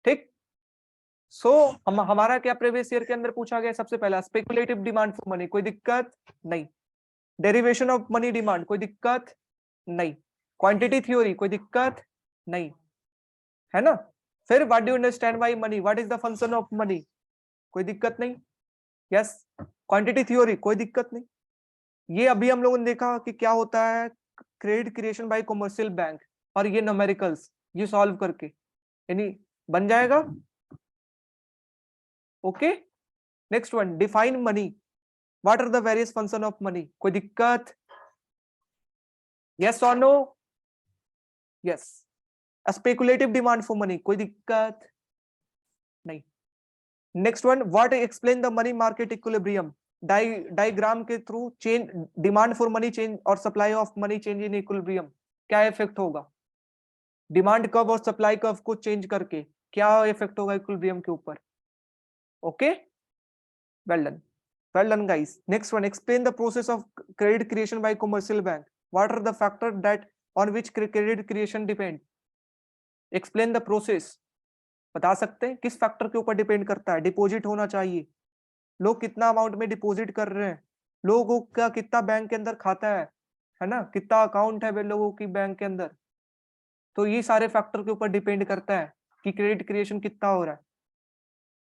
ठीक। सो हमारा क्या प्रीवियस ईयर के अंदर पूछा गया, सबसे पहला स्पेकुलेटिव डिमांड फॉर मनी, कोई दिक्कत नहीं। डेरिवेशन ऑफ मनी डिमांड, कोई दिक्कत नहीं। क्वांटिटी थ्योरी, कोई दिक्कत नहीं, है ना। फिर what do you understand by money, what is the function of money, कोई दिक्कत नहीं। यस, क्वांटिटी थ्योरी, कोई दिक्कत नहीं। ये अभी हम लोगों ने देखा कि क्या होता है credit creation by commercial bank, और ये न्यूमेरिकल्स ये सॉल्व करके यानी बन जाएगा। Okay, next one, define money, what are the various function of money, कोई दिक्कत, यस और no, yes. Speculative demand for money, कोई दिक्कत नहीं। Next one, what explain the money market equilibrium, diagram के through change demand for money change और supply of money change in equilibrium, क्या effect होगा, डिमांड कर्व और supply curve को change करके क्या इफेक्ट होगा इक्विलिब्रियम के ऊपर। Okay, well done, well done guys. Next one, explain the process of credit creation by commercial bank, what are the factor that on which credit creation depend, explain the process, बता सकते हैं किस factor के ऊपर depend करता है। Deposit होना चाहिए, लोग कितना अमाउंट में डिपॉजिट कर रहे हैं, लोगों का कितना बैंक के अंदर खाता है ना, कितना अकाउंट है वे लोगों की बैंक के अंदर, तो ये सारे फैक्टर के ऊपर डिपेंड करता है कि क्रेडिट क्रिएशन कितना हो रहा है।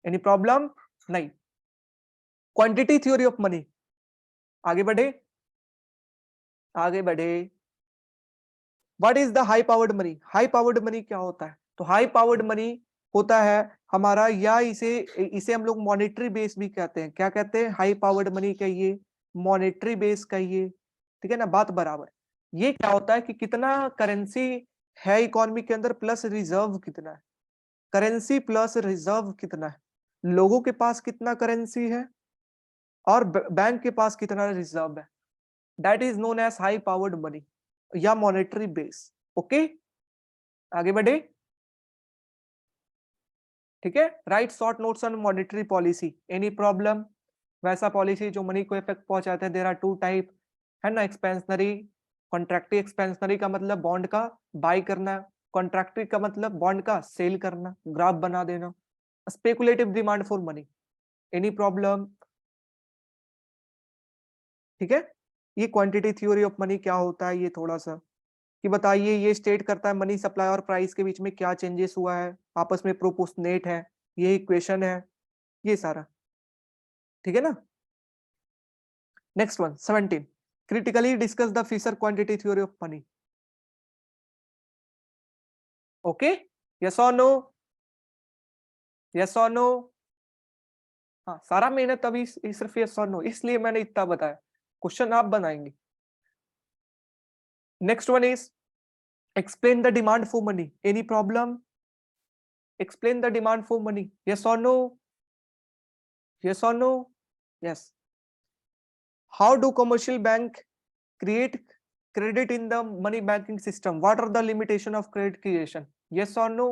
एनी प्रॉब्लम नहीं। क्वांटिटी थ्योरी ऑफ मनी, आगे बढ़े, आगे बढ़े। What is the high powered money, high powered money क्या होता है, तो हाई पावर्ड मनी होता है हमारा, या इसे इसे हम लोग मॉनेटरी बेस भी कहते हैं, क्या कहते हैं, हाई पावर्ड मनी कहिए, मॉनेटरी बेस कहिए, ठीक है ना, बात बराबर। ये क्या होता है कि कितना करेंसी है इकोनॉमी के अंदर प्लस रिजर्व कितना है, करेंसी प्लस रिजर्व कितना है, लोगों के पास कितना करेंसी है और बैंक के पास कितना रिजर्व है, that is known as high powered money या मॉनेटरी बेस। ओके, आगे बढ़े, ठीक है। Write short notes on monetary policy, any problem, वैसा पॉलिसी जो मनी को इफेक्ट पहुंचाते हैं। देयर आर टू टाइप, है ना, एक्सपेंशनरी, कॉन्ट्रैक्टिव। एक्सपेंशनरी का मतलब बॉन्ड का बाय करना, कॉन्ट्रैक्टिव का मतलब बॉन्ड का सेल करना, ग्राफ बना देना। Speculative demand for money, any problem, ठीक है। ये क्वांटिटी थ्योरी ऑफ मनी क्या होता है, ये थोड़ा सा कि बताइए, ये स्टेट करता है मनी सप्लाई और प्राइस के बीच में क्या चेंजेस हुआ है, आपस में प्रोपोर्शनेट है, ये इक्वेशन है, ये सारा, ठीक है ना। Next one 17, critically discuss the Fisher quantity theory of money. Okay, yes और नो, यस और नो, हाँ सारा मेहनत अभी सिर्फ यस और नो, इसलिए मैंने इतना बताया, क्वेश्चन आप बनाएंगे। Next one is explain the demand for money, any problem, explain the demand for money, yes और नो, यस और no, yes. How do commercial bank create credit in the money banking system, what are the limitation of credit creation, yes or no,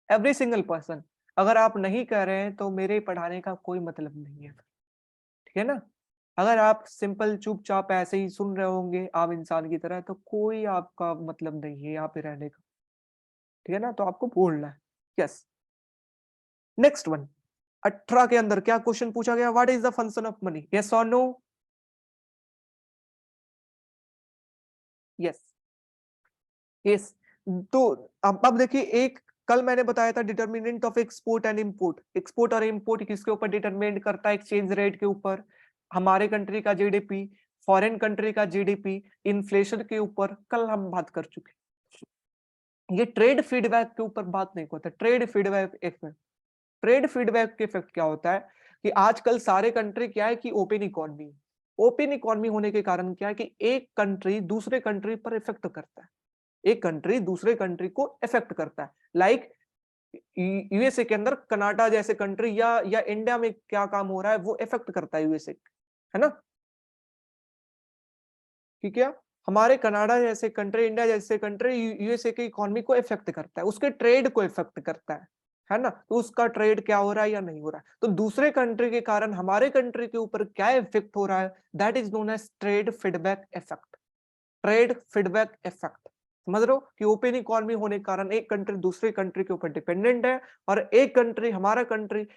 every single person। अगर आप नहीं कह रहे हैं तो मेरे पढ़ाने का कोई मतलब नहीं है, ठीक है ना। अगर आप सिंपल चुपचाप ऐसे ही सुन रहे होंगे आम इंसान की तरह, तो कोई आपका मतलब नहीं है यहाँ पे रहने का, ठीक है ना, तो आपको बोलना है। यस, नेक्स्ट वन 18 के अंदर क्या क्वेश्चन पूछा गया, what is the function of money, yes और नो, यस, यस। तो अब देखिए, एक कल मैंने बताया था determinant of export and import, export और इंपोर्ट किसके ऊपर डिटरमिनेट करता है, एक्सचेंज रेट के ऊपर, हमारे कंट्री का जीडीपी, फॉरेन कंट्री का जीडीपी, इन्फ्लेशन के ऊपर कल हम बात कर चुके। ये ट्रेड फीडबैक के ऊपर बात नहीं होता, trade feedback effect, trade feedback के इफेक्ट क्या होता है कि आजकल सारे कंट्री क्या है कि ओपन इकोनॉमी है, ओपन इकोनॉमी होने के कारण क्या है कि एक कंट्री दूसरे कंट्री पर इफेक्ट करता है, एक कंट्री दूसरे कंट्री को इफेक्ट करता है। लाइक यूएसए के अंदर कनाडा जैसे कंट्री या इंडिया में क्या काम हो रहा है वो इफेक्ट करता है यूएसए, है ना, ठीक है। हमारे कनाडा जैसे कंट्री, इंडिया जैसे कंट्री यूएसए की इकोनॉमी को इफेक्ट करता है, उसके ट्रेड को इफेक्ट करता है ना, तो उसका ट्रेड क्या हो रहा है या नहीं हो रहा है, तो दूसरे कंट्री के कारण हमारे कंट्री के ऊपर क्या इफेक्ट हो रहा है, that is known as trade feedback effect, trade feedback effect, समझ रहे हो कि ओपन इकोनॉमी होने के कारण एक कंट्री दूसरे कंट्री के ऊपर डिपेंडेंट है, और एक कंट्री हमारा कंट्री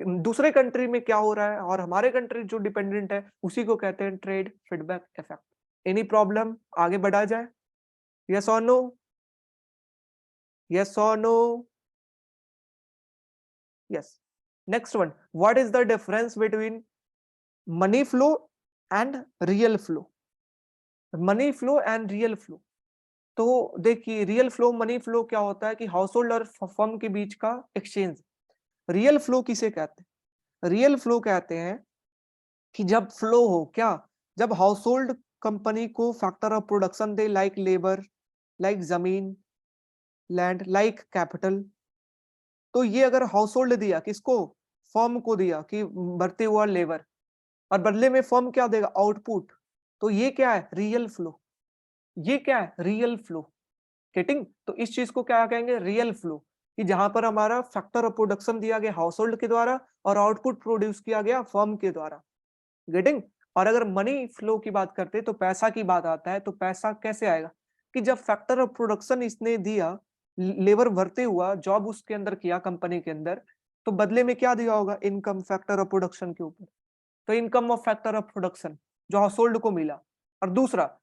दूसरे कंट्री में क्या हो रहा है और हमारे कंट्री जो डिपेंडेंट है उसी को कहते हैं trade feedback effect. Any problem? आगे बढ़ा जाए? यस और नो? यस और no? Yes. Next one, what is the difference between money flow and real flow? Money flow and real flow. तो देखिए, रियल फ्लो मनी फ्लो क्या होता है कि हाउस होल्ड और फर्म के बीच का एक्सचेंज। रियल फ्लो किसे कहते हैं? रियल फ्लो कहते हैं कि जब फ्लो हो, क्या, जब हाउस होल्ड कंपनी को factor of production they, like labour, like जमीन, लैंड, लाइक कैपिटल। तो ये अगर हाउस होल्ड दिया किसको? फर्म को दिया कि बढ़ते हुआ लेबर, और बदले में फर्म क्या देगा? आउटपुट। तो ये क्या है? Real flow. ये क्या है? Real flow. गेटिंग? तो इस चीज को क्या कहेंगे? रियल फ्लो, कि जहां पर हमारा फैक्टर ऑफ प्रोडक्शन दिया गया हाउस होल्ड के द्वारा और आउटपुट प्रोड्यूस किया गया फर्म के द्वारा। गेटिंग? और अगर मनी फ्लो की बात करते हैं तो पैसा की बात आता है, तो पैसा कैसे आएगा? कि जब फैक्टर ऑफ प्रोडक्शन इसने दिया, लेबर भरते हुआ जॉब उसके अंदर किया कंपनी के अंदर, तो बदले में क्या दिया होगा? इनकम फैक्टर ऑफ प्रोडक्शन के ऊपर। तो income of factor of production जो हाउस होल्ड को मिला। और दूसरा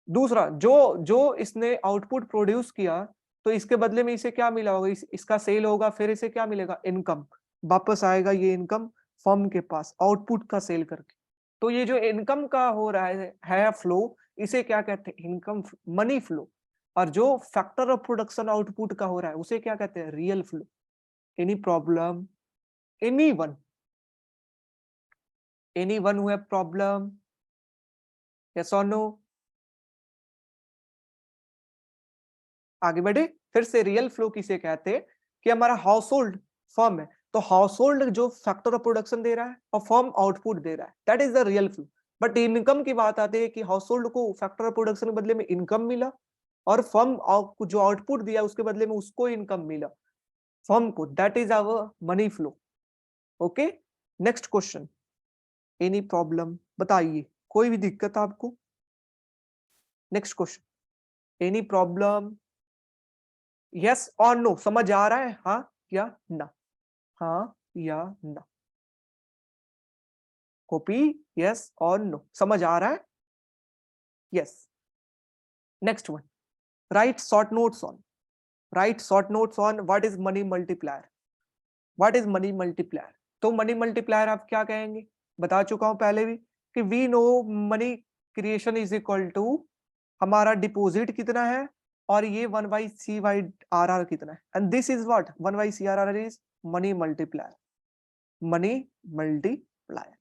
दूसरा जो जो इसने आउटपुट प्रोड्यूस किया, तो इसके बदले में इसे क्या मिला होगा? इसका सेल होगा, फिर इसे क्या मिलेगा? इनकम। वापस आएगा ये इनकम फर्म के पास आउटपुट का सेल करके। तो ये जो इनकम का हो रहा है फ्लो, इसे क्या कहते हैं? Income money flow. और जो फैक्टर ऑफ प्रोडक्शन आउटपुट का हो रहा है उसे क्या कहते हैं? Real flow. Any problem? Any one? Any one who have problem? Yes और नो? आगे बढ़े। फिर से, रियल फ्लो किसे कहते हैं? कि हमारा हाउस होल्ड फर्म है, तो हाउस होल्ड जो फैक्टर ऑफ प्रोडक्शन दे रहा है और फर्म आउटपुट दे रहा है, that is the real flow. But income की बात आती है कि हाउस होल्ड को फैक्टर ऑफ प्रोडक्शन के बदले में इनकम मिला, और फर्म जो आउटपुट दिया उसके बदले में उसको इनकम मिला फर्म को, that is our money flow. Okay, next question. Any problem? बताइए, कोई भी दिक्कत आपको? Next question. Any problem? Yes और नो? समझ आ रहा है? हाँ या ना? हाँ या ना? कॉपी? यस और नो? समझ आ रहा है? Yes. Next one, write short notes on, write short notes on what is money multiplier. What is money multiplier? तो मनी मल्टीप्लायर आप क्या कहेंगे? बता चुका हूं पहले भी कि we know money creation is equal to हमारा डिपॉजिट कितना है, और ये 1/CRR कितना है, and this is what 1/CRR is money multiplier. Money multiplier,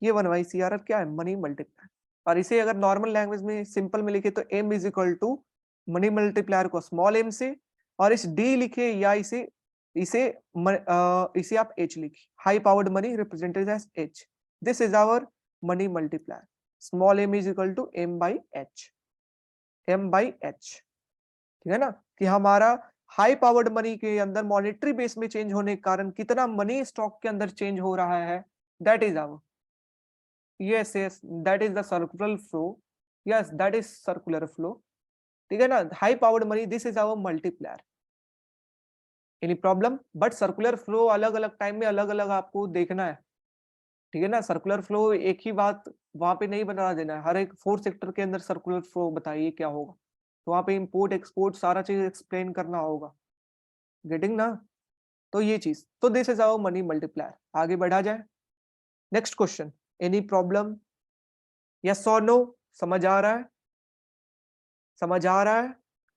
ये 1/CRR क्या है? Money multiplier. और इसे अगर नॉर्मल लैंग्वेज में सिंपल में लिखे तो m is equal to money multiplier को स्मॉल m से, और इस d लिखे या इसे इसे इसे आप h लिखिए, high powered money represented as h। This is our money multiplier. Small m is equal to m by h। m by h, ठीक है ना? कि हमारा हाई पावर्ड मनी के अंदर मॉनेटरी बेस में चेंज होने के कारण कितना मनी स्टॉक के अंदर चेंज हो रहा है, that is our, yes yes, that is the circular flow, yes that is circular flow। ठीक है ना? High powered money, this is our multiplier. Any problem? But circular flow अलग अलग टाइम में अलग अलग आपको देखना है, ठीक है ना? सर्कुलर फ्लो एक ही बात वहां पे नहीं बना देना है, हर एक फोर्थ सेक्टर के अंदर सर्कुलर फ्लो बताइए क्या होगा, तो वहां पे इंपोर्ट एक्सपोर्ट सारा चीज एक्सप्लेन करना होगा। गेटिंग ना? तो ये चीज, तो this is our money multiplier. आगे बढ़ा जाए। Next question. Any problem? Yes और नो? समझ आ रहा है? समझ आ रहा है?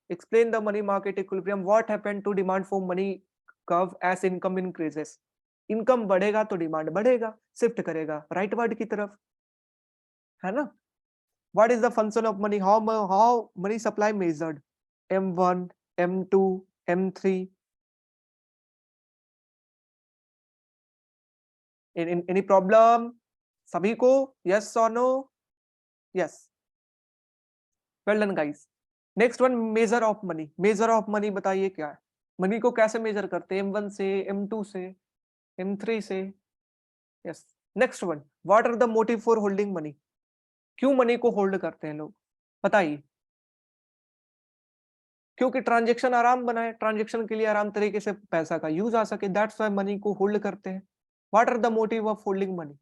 Explain the money market equilibrium, what happened to demand for money curve as income increases. Income बढ़ेगा तो डिमांड बढ़ेगा, शिफ्ट करेगा राइट वर्ड की तरफ, है ना? What is the function of money, how money supply measured, M1, M2, M3। Any problem सभी को? यस और no? Yes, well done guys. Next one, measure of money. Measure of money बताइए क्या है? मनी को कैसे मेजर करते हैं? M1 से, M2 से, M3 से। Yes. Next one, what are the motive for holding money. क्यों मनी को होल्ड करते हैं लोग? बताइए। क्योंकि ट्रांजेक्शन आराम बनाए, ट्रांजेक्शन के लिए आराम तरीके से पैसा का यूज आ सके, दैट्स व्हाई मनी को होल्ड करते हैं। What are the motive of holding money?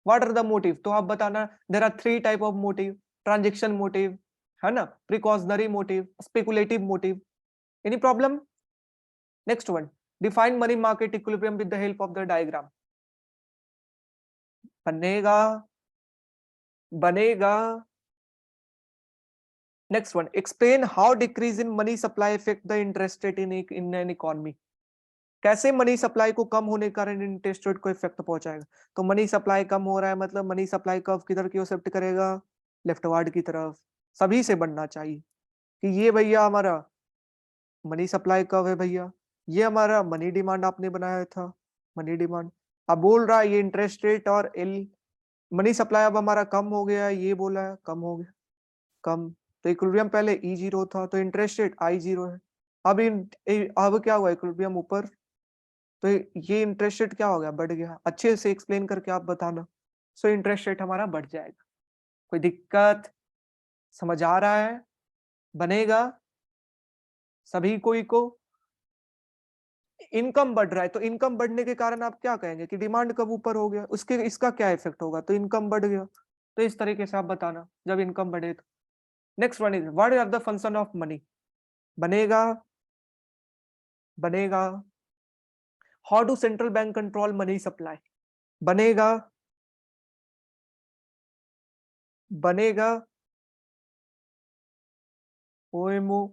What are the motive? तो आप बताना, there are 3 type of motive, transaction motive, है ना, precautionary motive, speculative motive. Any problem? Next one, define money market equilibrium with the help of the diagram. बनेगा, बनेगा। Next one, explain how decrease in money supply effect the interest rate in an economy. कैसे money supply को कम होने के कारण interest rate को effect पहुंचाएगा? तो मनी सप्लाई कम हो रहा है मतलब मनी सप्लाई कर्व किधर की ओर शिफ्ट करेगा? लेफ्टवर्ड की तरफ। सभी से बनना चाहिए कि ये भैया हमारा मनी सप्लाई कर्व है भैया, ये हमारा मनी डिमांड आपने बनाया था, मनी डिमांड। अब बोल रहा है ये इंटरेस्ट रेट और एल, मनी सप्लाई अब हमारा कम हो गया है, ये बोला है कम हो गया, कम। तो इक्विलिब्रियम पहले E0 था, तो इंटरेस्ट रेट I0 है। अब क्या हुआ, इक्विलिब्रियम ऊपर, तो ये इंटरेस्ट रेट क्या हो गया, बढ़ गया। अच्छे से एक्सप्लेन करके आप बताना। सो इंटरेस्ट रेट हमारा बढ़ जाएगा। कोई दिक्कत? समझ आ रहा है? बनेगा सभी कोई को? इनकम बढ़ रहा है, तो इनकम बढ़ने के कारण आप क्या कहेंगे कि डिमांड कब ऊपर हो गया, उसके इसका क्या इफेक्ट होगा? तो इनकम बढ़ गया। तो इस तरीके से आप बताना जब इनकम बढ़े तो। Next one is what are the function of money? बनेगा, बनेगा। How do central bank control money supply? बनेगा, बनेगा। ओएमओ,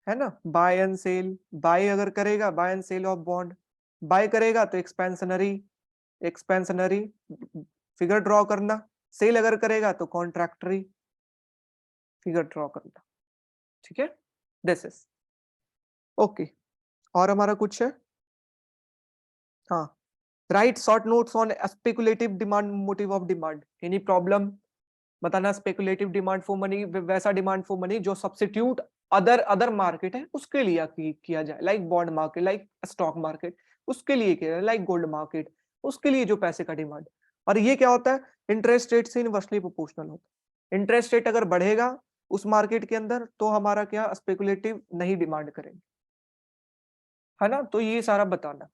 है ना, बाय एंड सेल। बाय अगर करेगा, buy and sell of bond, buy करेगा तो एक्सपेंशनरी, एक्सपेंशनरी फिगर ड्रॉ करना। सेल अगर करेगा तो कॉन्ट्रैक्टरी फिगर ड्रॉ करना। ठीक है, दिस इज ओके। और हमारा कुछ है? हाँ, right short notes on speculative demand, motive of demand. Any problem? बताना। स्पेकुलेटिव डिमांड फॉर मनी वैसा डिमांड फॉर मनी जो सब्स्टिट्यूट अदर अदर मार्केट है उसके लिए किया जाए, like bond market, like stock market, उसके लिए किया जाए, लाइक गोल्ड मार्केट, उसके लिए जो पैसे का डिमांड। और ये क्या होता है, इंटरेस्ट रेट से इनवर्सली प्रोपोर्शनल होता है। इंटरेस्ट रेट अगर बढ़ेगा उस मार्केट के अंदर तो हमारा क्या, स्पेकुलेटिव नहीं डिमांड करेंगे, है ना। तो ये सारा बताना।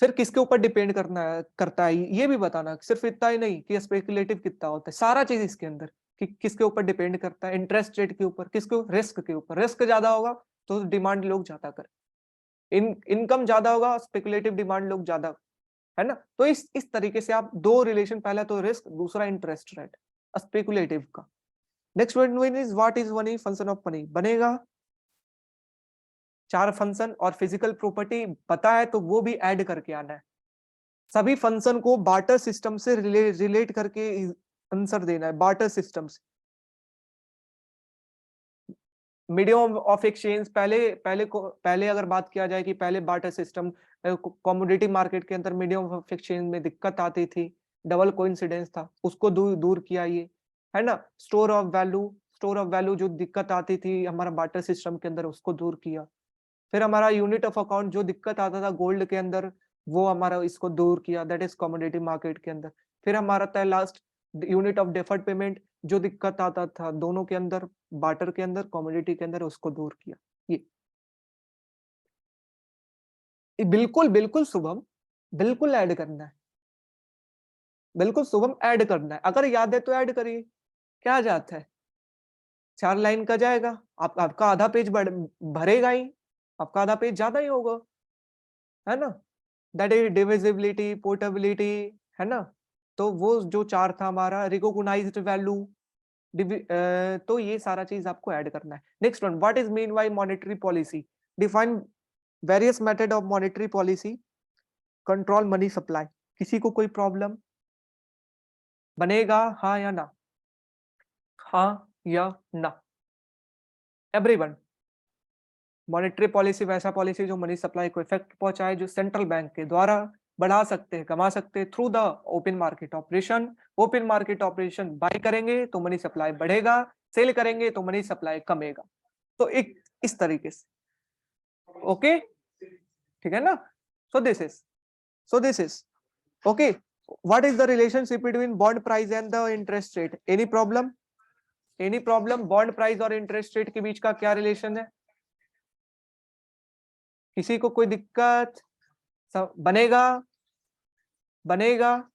फिर किसके ऊपर डिपेंड करता है ये भी बताना। सिर्फ इतना ही नहीं कि स्पेकुलेटिव कितना होता है, सारा चीज इसके अंदर कि किसके ऊपर डिपेंड करता है, इंटरेस्ट रेट के ऊपर, किसके, रिस्क के ऊपर। रिस्क ज्यादा होगा तो डिमांड लोग ज्यादा करें, इनकम ज्यादा होगा स्पेकुलेटिव डिमांड लोग ज्यादा, है ना। तो इस तरीके से आप दो रिलेशन, पहला तो रिस्क, दूसरा इंटरेस्ट रेट स्पेकुलेटिव का। Next one is what is money function of money? बनेगा। 4 फंक्शन और फिजिकल प्रॉपर्टी पता है तो वो भी ऐड करके आना है। सभी फंक्शन को बार्टर सिस्टम से रिलेट करके आंसर देना है, बार्टर सिस्टम से। मीडियम ऑफ एक्सचेंज, पहले अगर बात किया जाए कि पहले बार्टर सिस्टम, कमोडिटी मार्केट के अंदर मीडियम ऑफ एक्सचेंज में दिक्कत आती थी, डबल कोइंसिडेंस था, उसको दूर किया ये, है ना। Store of value, store of value जो दिक्कत आती थी हमारा बार्टर सिस्टम के अंदर, उसको दूर किया। फिर हमारा यूनिट ऑफ अकाउंट जो दिक्कत आता था गोल्ड के अंदर, वो हमारा इसको दूर किया, दैट इज कमोडिटी मार्केट के अंदर। फिर हमारा था last unit of deferred payment, जो दिक्कत आता था दोनों के अंदर, बार्टर के अंदर, कमोडिटी के अंदर, उसको दूर किया। ये बिल्कुल बिल्कुल शुभम, बिल्कुल ऐड करना है, बिल्कुल शुभम ऐड करना है। अगर याद है तो ऐड करिए, क्या जाता है। 4 लाइन का जाएगा, आपका आधा पेज भरेगा ही, आपका आधा पेज ज्यादा ही होगा, है ना। दैट इज डिविजिबिलिटी, पोर्टेबिलिटी, है ना। तो वो जो 4 था हमारा, रिकॉग्नाइज्ड वैल्यू, तो ये सारा चीज आपको ऐड करना है। Next one, what is mean by monetary policy? Define various method of monetary policy control money supply. किसी को कोई प्रॉब्लम? बनेगा हाँ या ना? हाँ या ना? एवरीवन। मॉनेटरी पॉलिसी वैसा पॉलिसी जो मनी सप्लाई को इफेक्ट पहुंचाए, जो सेंट्रल बैंक के द्वारा बढ़ा सकते हैं, कमा सकते हैं through the open market operation. Open market operation buy करेंगे तो मनी सप्लाई बढ़ेगा, सेल करेंगे तो मनी सप्लाई कमेगा। तो एक इस तरीके से, ओके, ठीक है ना। So this is okay. What is the relationship between bond price and the interest rate? Any problem? Any problem? Bond price और इंटरेस्ट रेट के बीच का क्या रिलेशन है? किसी को कोई दिक्कत? बनेगा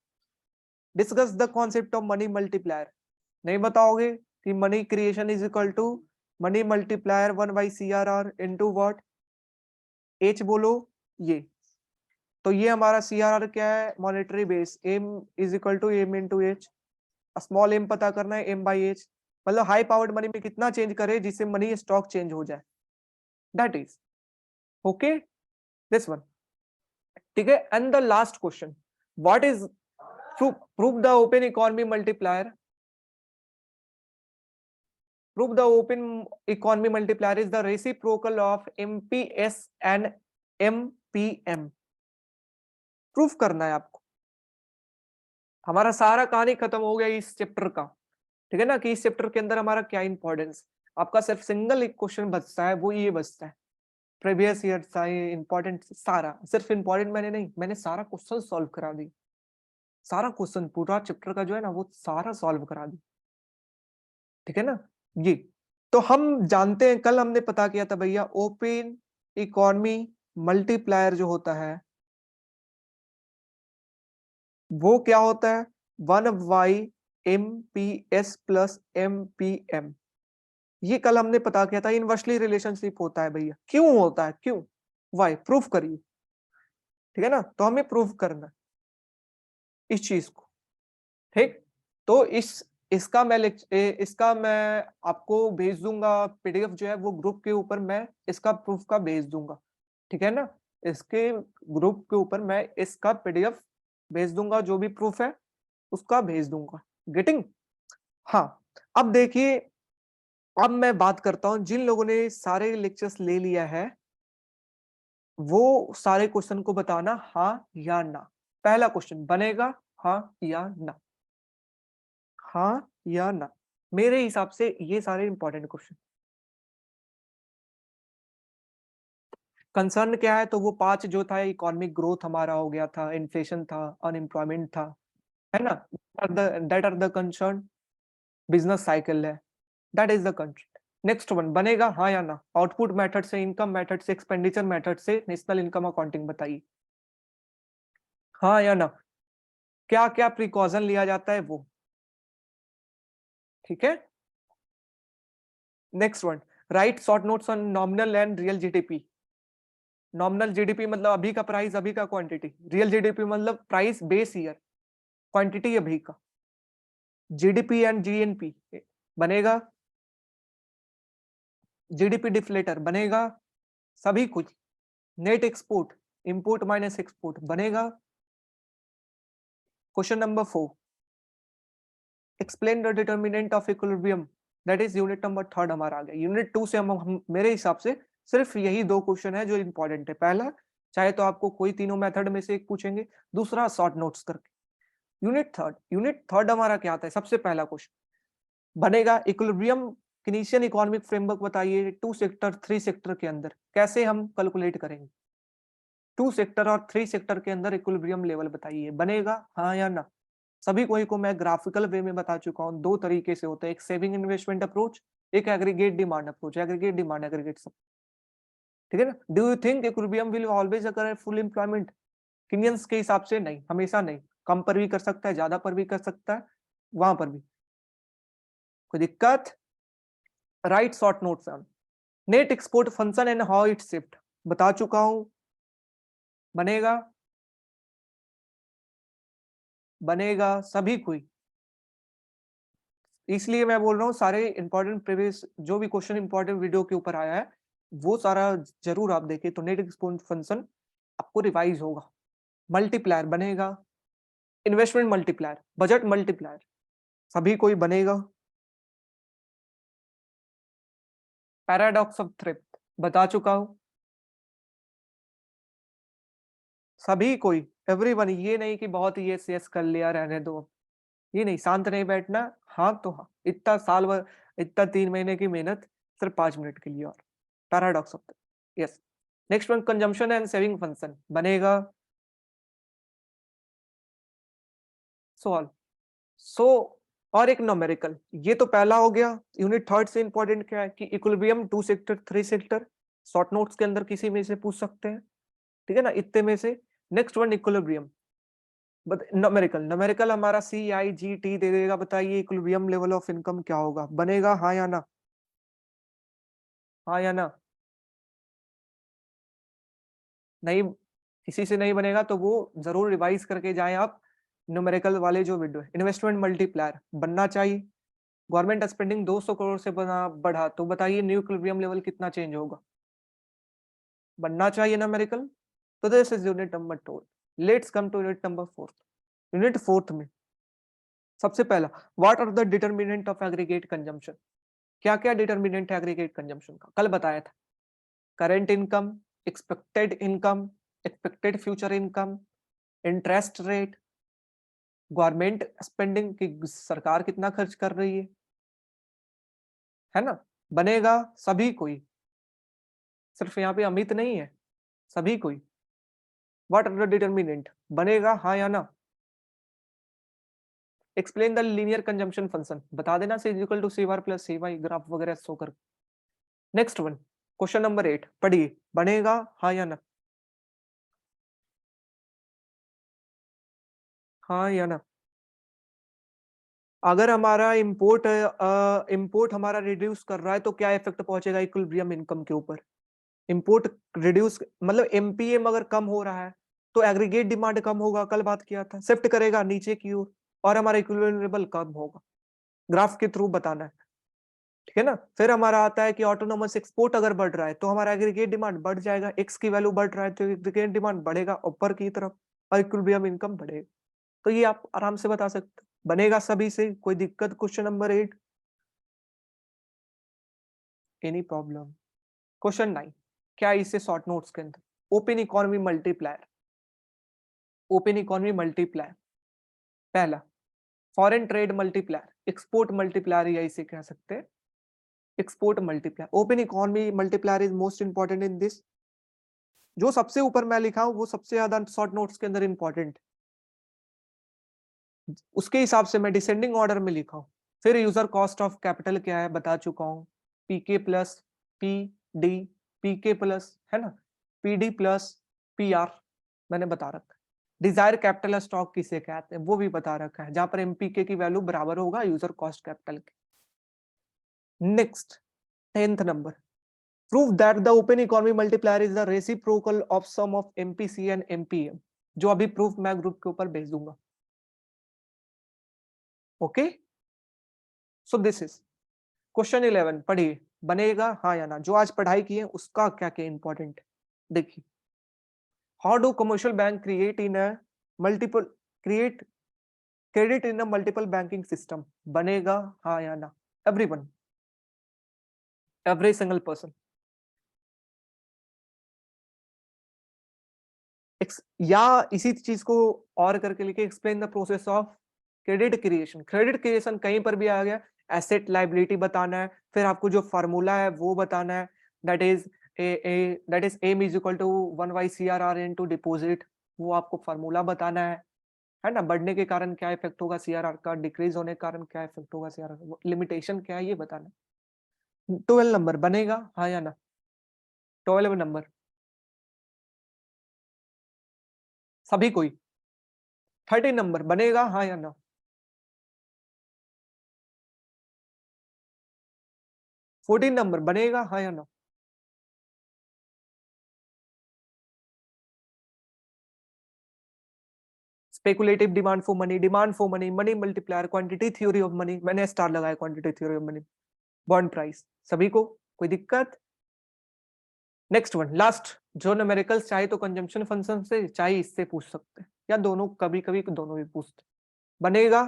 discuss the concept of money multiplier. नहीं बताओगे कि money creation is equal to money multiplier 1/CRR into what? H बोलो ये। तो ये हमारा CRR क्या है? Monetary base. M is equal to M into H. Small M पता करना है, एम बाई एच। मतलब हाई पावर्ड मनी में कितना चेंज करे जिससे मनी स्टॉक चेंज हो जाए, that is okay this one. ठीक है, and the last question, what is prove the open economy multiplier. Prove the open economy multiplier is the reciprocal of MPS and MPM। Proof करना है आपको। हमारा सारा कहानी खत्म हो गया इस चैप्टर का। ठीक है ना, कि इस चैप्टर के अंदर हमारा क्या इंपॉर्टेंस। आपका सिर्फ सिंगल एक क्वेश्चन बचता है, वो ये बचता है प्रीवियस ईयर का इंपॉर्टेंट सारा। सिर्फ इंपॉर्टेंट मैंने नहीं, मैंने सारा क्वेश्चन सॉल्व करा दी। सारा क्वेश्चन पूरा चैप्टर का जो है ना वो सारा सॉल्व करा दी। ठीक है ना, ये तो हम जानते हैं, कल हमने पता किया था भैया ओपन इकोनॉमी मल्टीप्लायर जो होता है वो क्या होता है? 1/MPS plus MPM। ये कल हमने पता किया था, इनवर्सली रिलेशनशिप होता है भैया। क्यों होता है? क्यों? वाई? प्रूफ करिए। ठीक है ना, तो हमें प्रूफ करना है इस चीज को। ठीक, तो इसका मैं आपको भेज दूंगा PDF जो है वो ग्रुप के ऊपर मैं इसका प्रूफ का भेज दूंगा। ठीक है ना, इसके ग्रुप के ऊपर मैं इसका PDF भेज दूंगा, जो भी प्रूफ है उसका भेज दूंगा। गेटिंग? हाँ, अब देखिए, अब मैं बात करता हूं जिन लोगों ने सारे लेक्चर्स ले लिया है वो सारे क्वेश्चन को बताना हाँ या ना। पहला क्वेश्चन बनेगा हाँ या ना, हाँ या ना। मेरे हिसाब से ये सारे इंपॉर्टेंट क्वेश्चन। कंसर्न क्या है? तो वो 5 जो था, इकोनॉमिक ग्रोथ हमारा हो गया था, इन्फ्लेशन था, अनएम्प्लॉयमेंट था, है ना, that are the concern. Business cycle है, that is the concern. Next one बनेगा हाँ या ना। आउटपुट मेथड से, इनकम मेथड से, एक्सपेंडिचर मेथड से नेशनल इनकम अकाउंटिंग बताइए। हाँ या ना? क्या क्या प्रिकॉशन लिया जाता है वो। ठीक है, next one, write short notes on nominal and real GDP. Nominal GDP मतलब अभी का प्राइस, अभी का क्वांटिटी। रियल जीडीपी मतलब प्राइस बेस ईयर, क्वांटिटी अभी का। जीडीपी एंड जीएनपी बनेगा। जीडीपी डिफ्लेटर बनेगा। सभी कुछ। Net export, import minus export बनेगा। Question number 4, explain the determinant of equilibrium, that is unit number 3 हमारा आ गया। यूनिट 2 से हम मेरे हिसाब से सिर्फ यही 2 क्वेश्चन है जो इंपॉर्टेंट है। पहला, चाहे तो आपको कोई तीनों मेथड में से एक पूछेंगे, दूसरा शॉर्ट नोट्स करके। यूनिट थर्ड हमारा क्या आता है? सबसे पहला क्वेश्चन बनेगा इक्विलिब्रियम केनीसियन इकोनॉमिक फ्रेमवर्क बताइए 2 सेक्टर 3 सेक्टर के अंदर कैसे हम कैलकुलेट करेंगे। 2 सेक्टर और 3 सेक्टर के अंदर इक्विलिब्रियम लेवल बताइए। बनेगा हाँ या ना? सभी को मैं ग्राफिकल वे में बता चुका हूं, 2 तरीके से होता है, एक सेविंग इन्वेस्टमेंट अप्रोच, एक aggregate demand approach. Aggregate demand, aggregate सब। ठीक है ना। Do you think equilibrium will always occur full employment? Keynesians के हिसाब से नहीं, हमेशा नहीं। कम पर भी कर सकता है, ज्यादा पर भी कर सकता है, वहां पर भी कोई दिक्कत। Right short notes on net export function and how it shift, बता चुका हूं। बनेगा, बनेगा सभी कोई। इसलिए मैं बोल रहा हूँ सारे इंपॉर्टेंट प्रीवियस जो भी क्वेश्चन इंपॉर्टेंट वीडियो के ऊपर आया है वो सारा जरूर आप देखें, तो नेट एक्सपोर्ट फंक्शन आपको रिवाइज होगा। मल्टीप्लायर बनेगा, इन्वेस्टमेंट मल्टीप्लायर, बजट मल्टीप्लायर, सभी कोई बनेगा। पैराडॉक्स ऑफ थ्रिफ्ट बता चुका हूं, सभी कोई, एवरीवन। ये नहीं कि बहुत यस यस कर लिया रहने दो, ये नहीं, शांत नहीं बैठना। हाँ तो हाँ, इतना साल भर, इतना 3 महीने की मेहनत सिर्फ 5 मिनट के लिए। और paradox of yes. Next one, consumption and saving function बनेगा। सॉल्व सो और एक न्यूमेरिकल, ये तो पहला हो गया। यूनिट थर्ड से इंपॉर्टेंट क्या है कि equilibrium 2 sector 3 sector, short notes के अंदर किसी में से पूछ सकते हैं, ठीक है ना, इतने में से। नेक्स्ट वन इक्विलिब्रियम, न्यूमेरिकल हमारा CIGT दे देगा, बताइए इक्विलिब्रियम लेवल ऑफ इनकम क्या होगा, बनेगा हाँ या ना, हाँ या ना? नहीं, किसी से नहीं बनेगा तो वो जरूर रिवाइज करके जाएं आप, न्यूमेरिकल वाले जो वीडियो। इन्वेस्टमेंट मल्टीप्लायर बनना चाहिए, गवर्नमेंट स्पेंडिंग 200 करोड़ से बढ़ा तो बताइए न्यू इक्विलिब्रियम लेवल कितना चेंज होगा, बनना चाहिए न्यूमेरिकल। तो this is unit number 2। Let's come to unit number 4। Unit 4 में सबसे पहला, what are the determinant of aggregate consumption, क्या क्या डिटर्मिनेंट है एग्रीगेट कंजम्पशन का, कल बताया था। Current income, expected income, expected future income, interest rate, government spending की सरकार कितना खर्च कर रही है ना? बनेगा सभी कोई, सिर्फ यहाँ पे अमित नहीं है, सभी कोई। व्हाट आर द डिटर्मिनेंट, बनेगा हाँ या ना? Explain the linear consumption function, बता देना C is equal to CY plus CY, graph वगैरह शो कर। नेक्स्ट वन, क्वेश्चन नंबर 8 पढ़िए, बनेगा हाँ या ना, हाँ या ना? अगर हमारा इंपोर्ट हमारा रिड्यूस कर रहा है तो क्या इफेक्ट पहुंचेगा इक्विलिब्रियम इनकम के ऊपर? इंपोर्ट रिड्यूस मतलब एमपीएम अगर कम हो रहा है तो एग्रीगेट डिमांड कम होगा, कल बात किया था, शिफ्ट करेगा नीचे की ओर और हमारा इक्विलिब्रियम लेवल कम होगा, ग्राफ के थ्रू बताना है, ठीक है ना। फिर हमारा आता है कि ऑटोनोमस एक्सपोर्ट अगर बढ़ रहा है तो हमारा एग्रीगेट डिमांड बढ़ जाएगा, एक्स की वैल्यू बढ़ रहा है तो एग्रीगेट डिमांड बढ़ेगा ऊपर की तरफ और इक्विलिब्रियम इनकम बढ़ेगा। तो ये आप आराम से बता सकते, बनेगा सभी से, कोई दिक्कत? Question number 8, any problem? Question 9, क्या है इसे शॉर्ट नोट्स के अंदर, open economy multiplier, open economy multiplier, पहला foreign trade multiplier, export multiplier या इसे कह सकते हैं export multiplier. Open economy multiplier is most important in this, जो सबसे ऊपर मैं लिखा हूं वो सबसे ज्यादा शॉर्ट नोट्स के अंदर इंपॉर्टेंट, उसके हिसाब से मैं डिसेंडिंग ऑर्डर में लिखा हूं। फिर यूजर कॉस्ट ऑफ कैपिटल क्या है बता चुका हूं, पीके प्लस पी डी, पीके प्लस है ना पीडी प्लस पीआर, मैंने बता रखा है। डिजायर कैपिटल स्टॉक किसे कहते हैं वो भी बता रखा है, जहां पर एमपीके की वैल्यू बराबर होगा यूजर कॉस्ट कैपिटल के। Next 10th number, prove that the open economy multiplier is the reciprocal of sum of MPC and MPM, जो अभी प्रूफ मैं ग्रुप के ऊपर भेज दूंगा। Okay, so this is question 11, पढ़िए, बनेगा हाँ या ना, जो आज पढ़ाई की है उसका क्या क्या इंपॉर्टेंट देखिए। How do commercial bank create in a multiple create credit in a multiple banking system, बनेगा हाँ या ना? एवरीवन, एवरी सिंगल पर्सन, या इसी चीज को और करके लिखे, explain the process of credit creation. Credit creation कहीं पर भी आ गया, एसेट लाइबिलिटी बताना है, फिर आपको जो फार्मूला है वो बताना है, that is that is M is equal to 1/CRR into deposit, वो आपको फार्मूला बताना है ना। बढ़ने के कारण क्या इफेक्ट होगा सीआरआर का, डिक्रीज होने के कारण क्या इफेक्ट होगा सीआरआर, लिमिटेशन क्या है ये बताना। 12 नंबर, बनेगा हाँ या ना? 12 नंबर, सभी कोई। 13 नंबर, बनेगा हाँ या ना? 14 नंबर, बनेगा हाँ या ना? Speculative demand for money, money multiplier, quantity theory of money, मैंने स्टार लगाया quantity theory of money, bond price, सभी को, कोई दिक्कत? नेक्स्ट वन, लास्ट, जो न्यूमेरिकल्स चाहे तो कंजम्पशन फंक्शन से चाहे इससे पूछ सकते हैं, या दोनों, कभी कभी दोनों भी पूछते। बनेगा,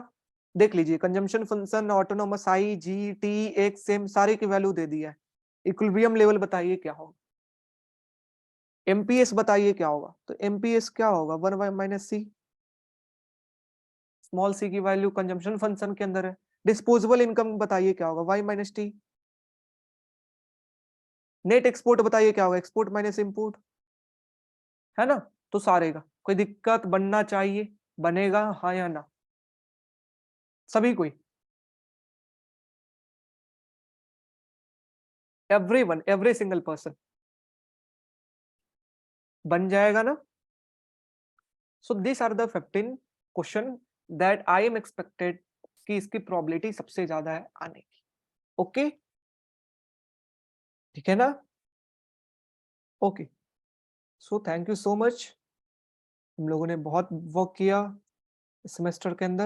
देख लीजिए, कंजम्पशन फंक्शन ऑटोनोमस आई जी टी एक सेम सारे की वैल्यू दे दिया है। इक्विलिब्रियम लेवल बताइए क्या होगा, एमपीएस बताइए क्या होगा, तो एमपीएस क्या होगा 1/-c, स्मॉल सी की वैल्यू कंजम्पशन फंक्शन के अंदर है। डिस्पोजेबल इनकम बताइए क्या होगा, y-t। नेट एक्सपोर्ट बताइए क्या होगा, एक्सपोर्ट माइनस इंपोर्ट, है ना। तो सारे का, कोई दिक्कत? बनना चाहिए, बनेगा हाँ या ना? सभी कोई, एवरीवन, एवरी सिंगल पर्सन, बन जाएगा ना? So this are the 15 question that I am expected कि इसकी प्रोबेबिलिटी सबसे ज्यादा है आने की। ओके, ठीक है ना? Okay, so thank you so much. हम लोगों ने बहुत वर्क किया इस सेमेस्टर के अंदर।